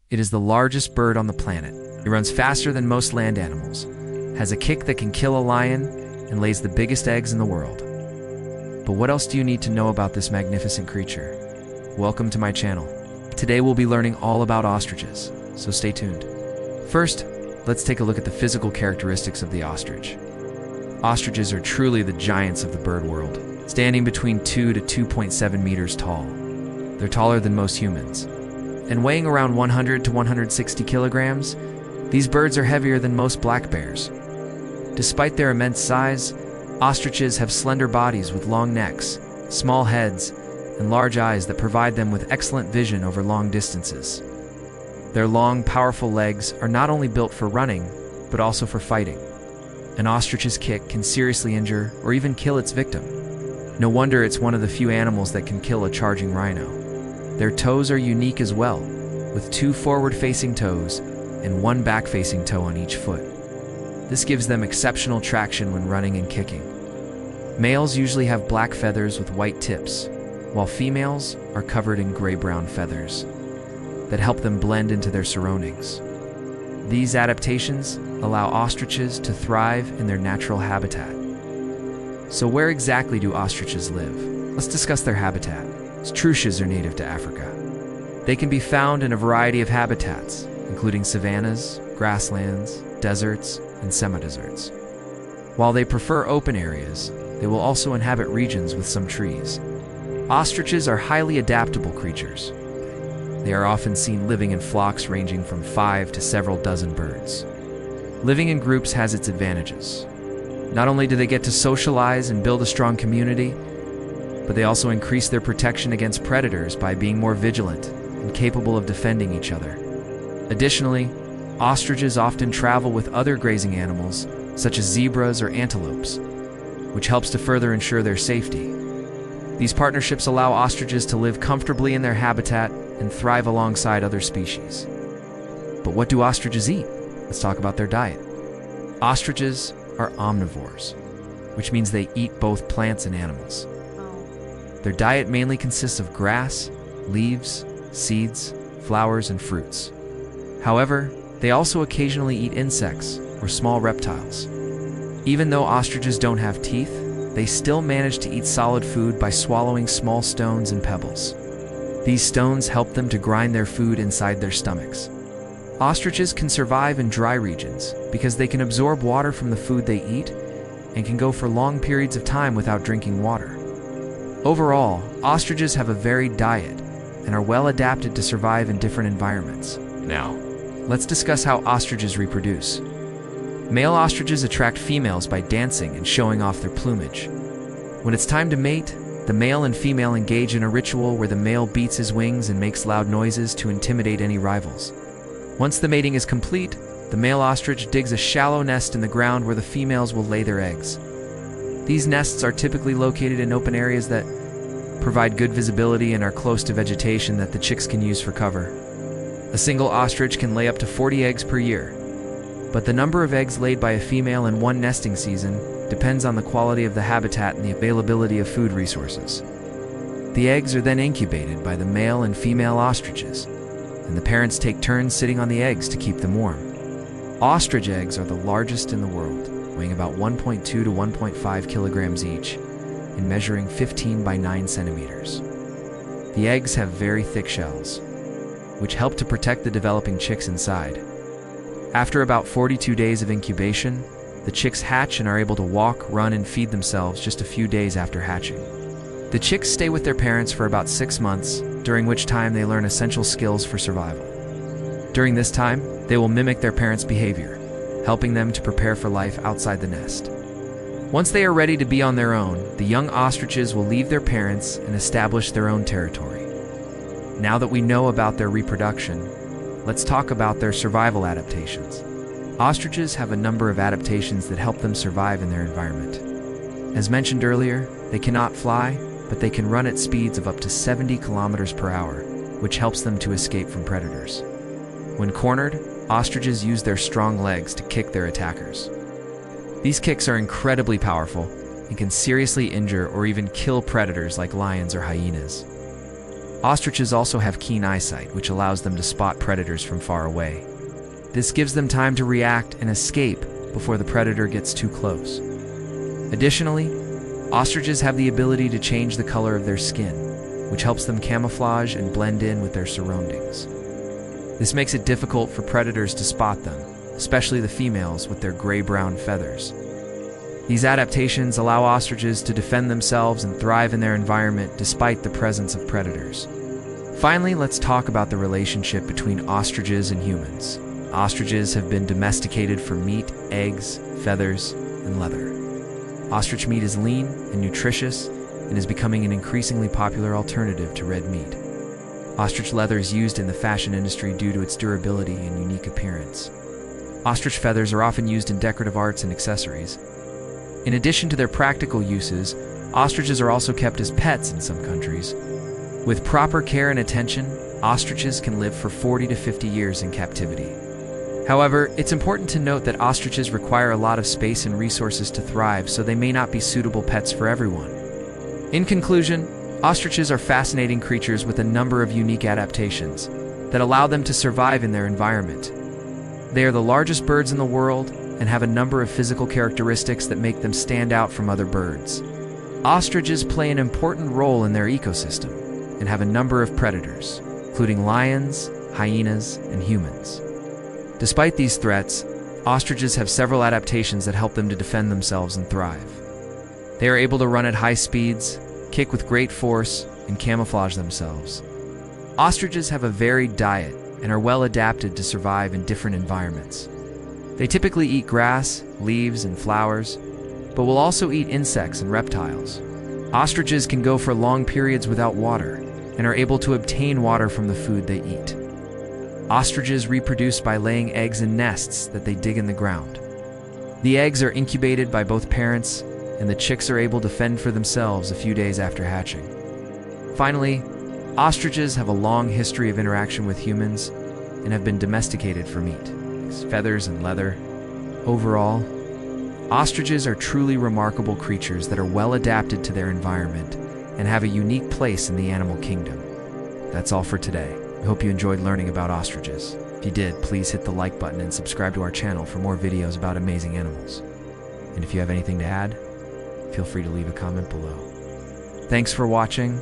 It is the largest bird on the planet. It runs faster than most land animals, has a kick that can kill a lion, and lays the biggest eggs in the world. But what else do you need to know about this magnificent creature? Welcome to my channel. Today we'll be learning all about ostriches, so stay tuned. First, let's take a look at the physical characteristics of the ostrich. Ostriches are truly the giants of the bird world, standing between 2 to 2.7 meters tall. They're taller than most humans, and weighing around 100 to 160 kilograms, these birds are heavier than most black bears. Despite their immense size, ostriches have slender bodies with long necks, small heads, and large eyes that provide them with excellent vision over long distances. Their long, powerful legs are not only built for running, but also for fighting. An ostrich's kick can seriously injure or even kill its victim. No wonder it's one of the few animals that can kill a charging rhino. Their toes are unique as well, with 2 forward-facing toes and 1 back-facing toe on each foot. This gives them exceptional traction when running and kicking. Males usually have black feathers with white tips, while females are covered in gray-brown feathers that help them blend into their surroundings. These adaptations allow ostriches to thrive in their natural habitat. So where exactly do ostriches live? Let's discuss their habitat. Ostriches are native to Africa. They can be found in a variety of habitats, including savannas, grasslands, deserts, and semi-deserts. While they prefer open areas, they will also inhabit regions with some trees. Ostriches are highly adaptable creatures. They are often seen living in flocks ranging from 5 to several dozen birds. Living in groups has its advantages. Not only do they get to socialize and build a strong community, but they also increase their protection against predators by being more vigilant and capable of defending each other. Additionally, ostriches often travel with other grazing animals, such as zebras or antelopes, which helps to further ensure their safety. These partnerships allow ostriches to live comfortably in their habitat and thrive alongside other species. But what do ostriches eat? Let's talk about their diet. Ostriches are omnivores, which means they eat both plants and animals. Their diet mainly consists of grass, leaves, seeds, flowers, and fruits. However, they also occasionally eat insects or small reptiles. Even though ostriches don't have teeth, they still manage to eat solid food by swallowing small stones and pebbles. These stones help them to grind their food inside their stomachs. Ostriches can survive in dry regions because they can absorb water from the food they eat and can go for long periods of time without drinking water. Overall, ostriches have a varied diet and are well adapted to survive in different environments. Now, let's discuss how ostriches reproduce. Male ostriches attract females by dancing and showing off their plumage. When it's time to mate, the male and female engage in a ritual where the male beats his wings and makes loud noises to intimidate any rivals. Once the mating is complete, the male ostrich digs a shallow nest in the ground where the females will lay their eggs. These nests are typically located in open areas that provide good visibility and are close to vegetation that the chicks can use for cover. A single ostrich can lay up to 40 eggs per year, but the number of eggs laid by a female in one nesting season depends on the quality of the habitat and the availability of food resources. The eggs are then incubated by the male and female ostriches, and the parents take turns sitting on the eggs to keep them warm. Ostrich eggs are the largest in the world, weighing about 1.2 to 1.5 kilograms each, and measuring 15 by 9 centimeters. The eggs have very thick shells, which help to protect the developing chicks inside. After about 42 days of incubation, the chicks hatch and are able to walk, run, and feed themselves just a few days after hatching. The chicks stay with their parents for about 6 months, during which time they learn essential skills for survival. During this time, they will mimic their parents' behavior, helping them to prepare for life outside the nest. Once they are ready to be on their own, the young ostriches will leave their parents and establish their own territory. Now that we know about their reproduction, let's talk about their survival adaptations. Ostriches have a number of adaptations that help them survive in their environment. As mentioned earlier, they cannot fly, but they can run at speeds of up to 70 kilometers per hour, which helps them to escape from predators. When cornered, ostriches use their strong legs to kick their attackers. These kicks are incredibly powerful and can seriously injure or even kill predators like lions or hyenas. Ostriches also have keen eyesight, which allows them to spot predators from far away. This gives them time to react and escape before the predator gets too close. Additionally, ostriches have the ability to change the color of their skin, which helps them camouflage and blend in with their surroundings. This makes it difficult for predators to spot them, especially the females with their gray-brown feathers. These adaptations allow ostriches to defend themselves and thrive in their environment despite the presence of predators. Finally, let's talk about the relationship between ostriches and humans. Ostriches have been domesticated for meat, eggs, feathers, and leather. Ostrich meat is lean and nutritious and is becoming an increasingly popular alternative to red meat. Ostrich leather is used in the fashion industry due to its durability and unique appearance. Ostrich feathers are often used in decorative arts and accessories. In addition to their practical uses, ostriches are also kept as pets in some countries. With proper care and attention, ostriches can live for 40 to 50 years in captivity. However, it's important to note that ostriches require a lot of space and resources to thrive, so they may not be suitable pets for everyone. In conclusion, ostriches are fascinating creatures with a number of unique adaptations that allow them to survive in their environment. They are the largest birds in the world and have a number of physical characteristics that make them stand out from other birds. Ostriches play an important role in their ecosystem and have a number of predators, including lions, hyenas, and humans. Despite these threats, ostriches have several adaptations that help them to defend themselves and thrive. They are able to run at high speeds, kick with great force, and camouflage themselves. Ostriches have a varied diet and are well adapted to survive in different environments. They typically eat grass, leaves, and flowers, but will also eat insects and reptiles. Ostriches can go for long periods without water and are able to obtain water from the food they eat. Ostriches reproduce by laying eggs in nests that they dig in the ground. The eggs are incubated by both parents, and the chicks are able to fend for themselves a few days after hatching. Finally, ostriches have a long history of interaction with humans and have been domesticated for meat, feathers, and leather. Overall, ostriches are truly remarkable creatures that are well adapted to their environment and have a unique place in the animal kingdom. That's all for today. I hope you enjoyed learning about ostriches. If you did, please hit the like button and subscribe to our channel for more videos about amazing animals. And if you have anything to add, feel free to leave a comment below. Thanks for watching.